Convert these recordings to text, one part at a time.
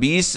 20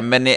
MNA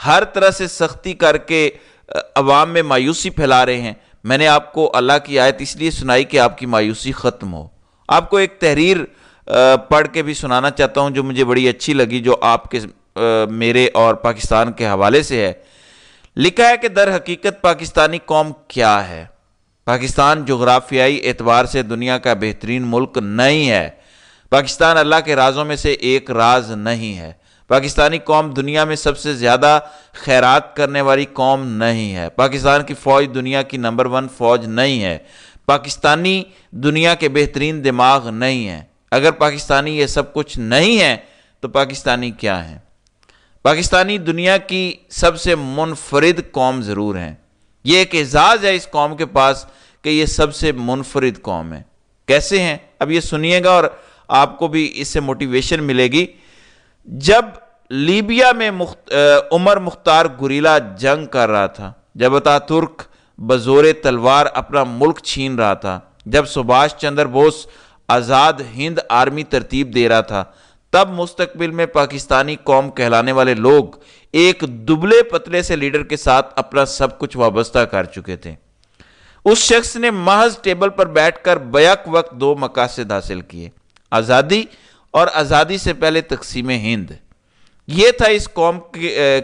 ہر طرح سے سختی کر کے عوام میں مایوسی پھیلا رہے ہیں۔ میں نے آپ کو اللہ کی آیت اس لیے سنائی کہ آپ کی مایوسی ختم ہو۔ آپ کو ایک تحریر پڑھ کے بھی سنانا چاہتا ہوں جو مجھے بڑی اچھی لگی، جو آپ کے میرے اور پاکستان کے حوالے سے ہے۔ لکھا ہے کہ در حقیقت پاکستانی قوم کیا ہے؟ پاکستان جغرافیائی اعتبار سے دنیا کا بہترین ملک نہیں ہے۔ پاکستان اللہ کے رازوں میں سے ایک راز نہیں ہے۔ پاکستانی قوم دنیا میں سب سے زیادہ خیرات کرنے والی قوم نہیں ہے۔ پاکستان کی فوج دنیا کی نمبر 1 فوج نہیں ہے۔ پاکستانی دنیا کے بہترین دماغ نہیں ہے۔ اگر پاکستانی یہ سب کچھ نہیں ہے تو پاکستانی کیا ہیں؟ پاکستانی دنیا کی سب سے منفرد قوم ضرور ہیں۔ یہ ایک اعزاز ہے اس قوم کے پاس کہ یہ سب سے منفرد قوم ہے۔ کیسے ہیں؟ اب یہ سنیے گا اور آپ کو بھی اس سے موٹیویشن ملے گی۔ جب لیبیا میں عمر مختار گوریلا جنگ کر رہا تھا، جب اتاترک بزور تلوار اپنا ملک چھین رہا تھا، جب سبھاش چندر بوس آزاد ہند آرمی ترتیب دے رہا تھا، تب مستقبل میں پاکستانی قوم کہلانے والے لوگ ایک دبلے پتلے سے لیڈر کے ساتھ اپنا سب کچھ وابستہ کر چکے تھے۔ اس شخص نے محض ٹیبل پر بیٹھ کر بیک وقت 2 مقاصد حاصل کیے: آزادی اور آزادی سے پہلے تقسیم ہند۔ یہ تھا اس قوم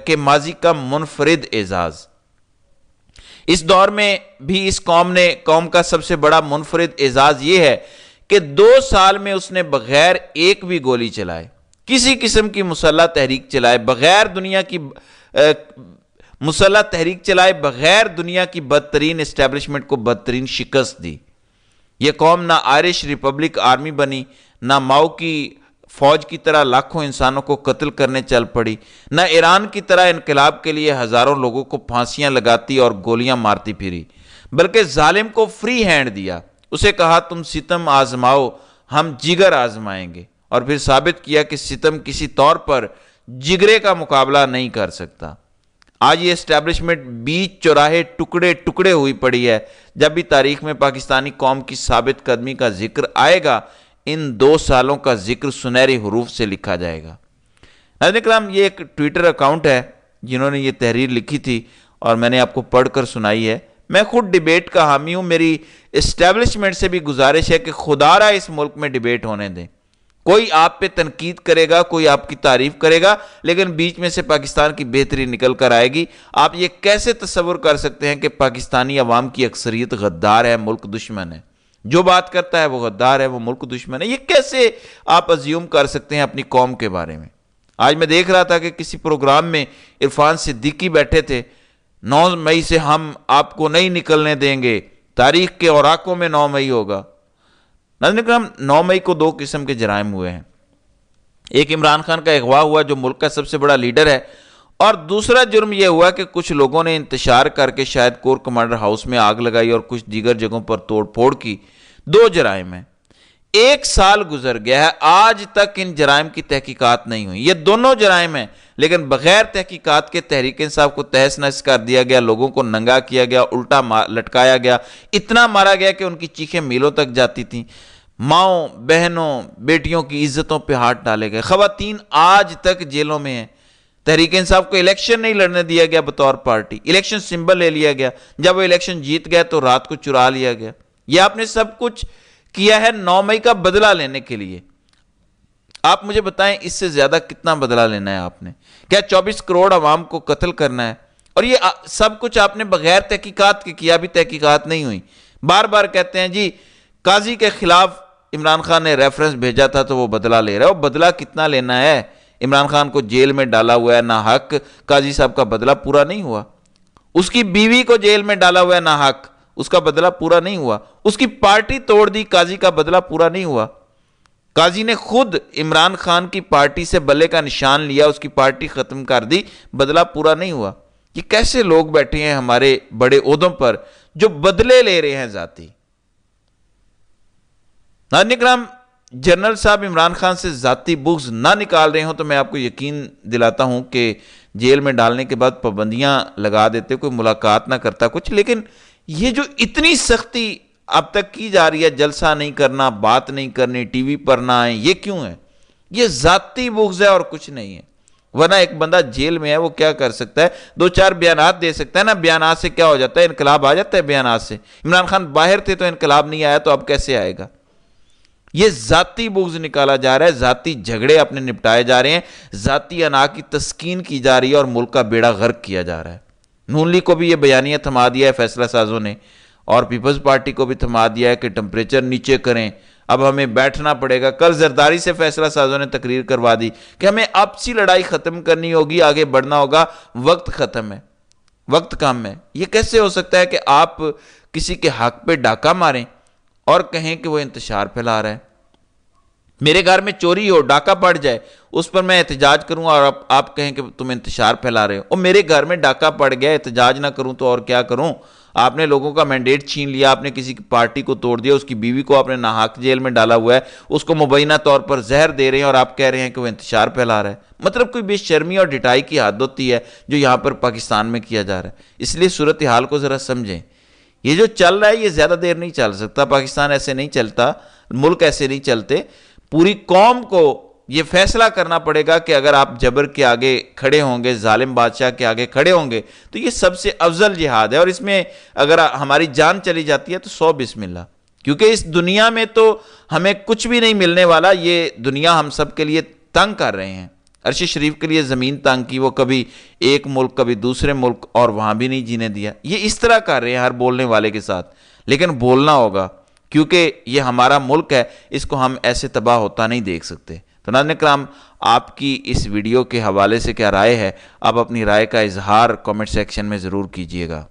کے ماضی کا منفرد اعزاز۔ اس دور میں بھی اس قوم کا سب سے بڑا منفرد اعزاز یہ ہے کہ 2 سال میں اس نے بغیر ایک بھی گولی چلائے، کسی قسم کی مسلح تحریک چلائے بغیر دنیا کی بدترین اسٹیبلشمنٹ کو بدترین شکست دی۔ یہ قوم نہ آئرش ریپبلک آرمی بنی، نہ ماؤ کی فوج کی طرح لاکھوں انسانوں کو قتل کرنے چل پڑی، نہ ایران کی طرح انقلاب کے لیے ہزاروں لوگوں کو پھانسیاں لگاتی اور گولیاں مارتی پھری، بلکہ ظالم کو فری ہینڈ دیا۔ اسے کہا تم ستم آزماؤ، ہم جگر آزمائیں گے، اور پھر ثابت کیا کہ ستم کسی طور پر جگرے کا مقابلہ نہیں کر سکتا۔ آج یہ اسٹیبلشمنٹ بیچ چوراہے ٹکڑے ٹکڑے ہوئی پڑی ہے۔ جب بھی تاریخ میں پاکستانی قوم کی ثابت قدمی کا ذکر آئے گا، ان 2 سالوں کا ذکر سنہری حروف سے لکھا جائے گا۔ ناظرین کرام، یہ ایک ٹویٹر اکاؤنٹ ہے جنہوں نے یہ تحریر لکھی تھی اور میں نے آپ کو پڑھ کر سنائی ہے۔ میں خود ڈیبیٹ کا حامی ہوں۔ میری اسٹیبلشمنٹ سے بھی گزارش ہے کہ خدا را اس ملک میں ڈیبیٹ ہونے دیں۔ کوئی آپ پہ تنقید کرے گا، کوئی آپ کی تعریف کرے گا، لیکن بیچ میں سے پاکستان کی بہتری نکل کر آئے گی۔ آپ یہ کیسے تصور کر سکتے ہیں کہ پاکستانی عوام کی اکثریت غدار ہے، ملک دشمن ہے؟ جو بات کرتا ہے وہ غدار ہے، وہ ملک دشمن ہے۔ یہ کیسے آپ ازیوم کر سکتے ہیں اپنی قوم کے بارے میں؟ آج میں دیکھ رہا تھا کہ کسی پروگرام میں عرفان صدیقی بیٹھے تھے۔ 9 مئی سے ہم آپ کو نہیں نکلنے دیں گے، تاریخ کے اوراقوں میں 9 مئی ہوگا۔ ناظرین کرام، 9 مئی کو 2 قسم کے جرائم ہوئے ہیں۔ ایک عمران خان کا اغوا ہوا جو ملک کا سب سے بڑا لیڈر ہے، اور دوسرا جرم یہ ہوا کہ کچھ لوگوں نے انتشار کر کے شاید کور کمانڈر ہاؤس میں آگ لگائی اور کچھ دیگر جگہوں پر توڑ پھوڑ کی۔ 2 جرائم ہیں۔ 1 سال گزر گیا ہے، آج تک ان جرائم کی تحقیقات نہیں ہوئی۔ یہ دونوں جرائم ہیں، لیکن بغیر تحقیقات کے تحریک انصاف کو تہس نہس کر دیا گیا، لوگوں کو ننگا کیا گیا، الٹا لٹکایا گیا، اتنا مارا گیا کہ ان کی چیخیں میلوں تک جاتی تھیں۔ ماؤں، بہنوں، بیٹیوں کی عزتوں پہ ہاتھ ڈالے گئے۔ خواتین آج تک جیلوں میں ہیں۔ تحریک انصاف کو الیکشن نہیں لڑنے دیا گیا بطور پارٹی، الیکشن سمبل لے لیا گیا۔ جب وہ الیکشن جیت گئے تو رات کو چرا لیا گیا۔ یہ آپ نے سب کچھ کیا ہے 9 مئی کا بدلہ لینے کے لیے۔ آپ مجھے بتائیں اس سے زیادہ کتنا بدلہ لینا ہے آپ نے؟ کیا 24 کروڑ عوام کو قتل کرنا ہے؟ اور یہ سب کچھ آپ نے بغیر تحقیقات کے کیا، بھی تحقیقات نہیں ہوئی۔ بار بار کہتے ہیں جی قاضی کے خلاف عمران خان نے ریفرنس بھیجا تھا تو وہ بدلہ لے رہا ہے۔ وہ بدلہ کتنا لینا ہے؟ عمران خان کو جیل میں ڈالا ہوا ہے ناحق، قاضی صاحب کا بدلہ پورا نہیں ہوا۔ اس کی بیوی کو جیل میں ڈالا ہوا ہے ناحق، اس کا بدلہ پورا نہیں ہوا۔ اس کی پارٹی توڑ دی، قاضی کا بدلہ پورا نہیں ہوا۔ قاضی نے خود عمران خان کی پارٹی سے بلے کا نشان لیا، اس کی پارٹی ختم کر دی، بدلہ پورا نہیں ہوا۔ یہ کیسے لوگ بیٹھے ہیں ہمارے بڑے عہدوں پر جو بدلے لے رہے ہیں ذاتی؟ ناظرین کرام، جنرل صاحب عمران خان سے ذاتی بغض نہ نکال رہے ہوں تو میں آپ کو یقین دلاتا ہوں کہ جیل میں ڈالنے کے بعد پابندیاں لگا دیتے، کوئی ملاقات نہ کرتا کچھ۔ لیکن یہ جو اتنی سختی اب تک کی جا رہی ہے، جلسہ نہیں کرنا، بات نہیں کرنی، ٹی وی پر نہ آئیں، یہ کیوں ہے؟ یہ ذاتی بغض ہے اور کچھ نہیں ہے۔ ورنہ ایک بندہ جیل میں ہے وہ کیا کر سکتا ہے؟ 2-4 بیانات دے سکتا ہے نا، بیانات سے کیا ہو جاتا ہے؟ انقلاب آ جاتا ہے بیانات سے۔ عمران خان باہر تھے تو انقلاب نہیں آیا، تو اب کیسے آئے گا؟ یہ ذاتی بغض نکالا جا رہا ہے، ذاتی جھگڑے اپنے نپٹائے جا رہے ہیں، ذاتی انا کی تسکین کی جا رہی ہے اور ملک کا بیڑا غرق کیا جا رہا ہے۔ نون لیگ کو بھی یہ بیانیہ تھما دیا ہے فیصلہ سازوں نے، اور پیپلز پارٹی کو بھی تھما دیا ہے کہ ٹمپریچر نیچے کریں، اب ہمیں بیٹھنا پڑے گا۔ کل زرداری سے فیصلہ سازوں نے تقریر کروا دی کہ ہمیں آپسی لڑائی ختم کرنی ہوگی، آگے بڑھنا ہوگا، وقت ختم ہے، وقت کم ہے۔ یہ کیسے ہو سکتا ہے کہ آپ کسی کے حق پہ ڈاکہ ماریں اور کہیں کہ وہ انتشار پھیلا رہا ہے؟ میرے گھر میں چوری ہو، ڈاکہ پڑ جائے، اس پر میں احتجاج کروں اور آپ کہیں کہ تم انتشار پھیلا رہے ہو، اور میرے گھر میں ڈاکہ پڑ گیا، احتجاج نہ کروں تو اور کیا کروں؟ آپ نے لوگوں کا مینڈیٹ چھین لیا، آپ نے کسی کی پارٹی کو توڑ دیا، اس کی بیوی کو آپ نے ناحق جیل میں ڈالا ہوا ہے، اس کو مبینہ طور پر زہر دے رہے ہیں اور آپ کہہ رہے ہیں کہ وہ انتشار پھیلا رہا ہے۔ مطلب کوئی بے شرمی اور ڈٹائی کی حد ہوتی ہے جو یہاں پر پاکستان میں کیا جا رہا ہے۔ اس لیے صورتحال کو ذرا سمجھیں، یہ جو چل رہا ہے یہ زیادہ دیر نہیں چل سکتا، پاکستان ایسے نہیں چلتا، ملک ایسے نہیں چلتے۔ پوری قوم کو یہ فیصلہ کرنا پڑے گا کہ اگر آپ جبر کے آگے کھڑے ہوں گے، ظالم بادشاہ کے آگے کھڑے ہوں گے، تو یہ سب سے افضل جہاد ہے، اور اس میں اگر ہماری جان چلی جاتی ہے تو 100 بسم اللہ، کیونکہ اس دنیا میں تو ہمیں کچھ بھی نہیں ملنے والا، یہ دنیا ہم سب کے لیے تنگ کر رہے ہیں۔ عرش شریف کے لیے زمین تنگ کی، وہ کبھی ایک ملک کبھی دوسرے ملک، اور وہاں بھی نہیں جینے دیا۔ یہ اس طرح کر رہے ہیں ہر بولنے والے کے ساتھ، لیکن بولنا ہوگا کیونکہ یہ ہمارا ملک ہے، اس کو ہم ایسے تباہ ہوتا نہیں دیکھ سکتے۔ تو ناظرین کرام، آپ کی اس ویڈیو کے حوالے سے کیا رائے ہے؟ آپ اپنی رائے کا اظہار کامنٹ سیکشن میں ضرور کیجئے گا۔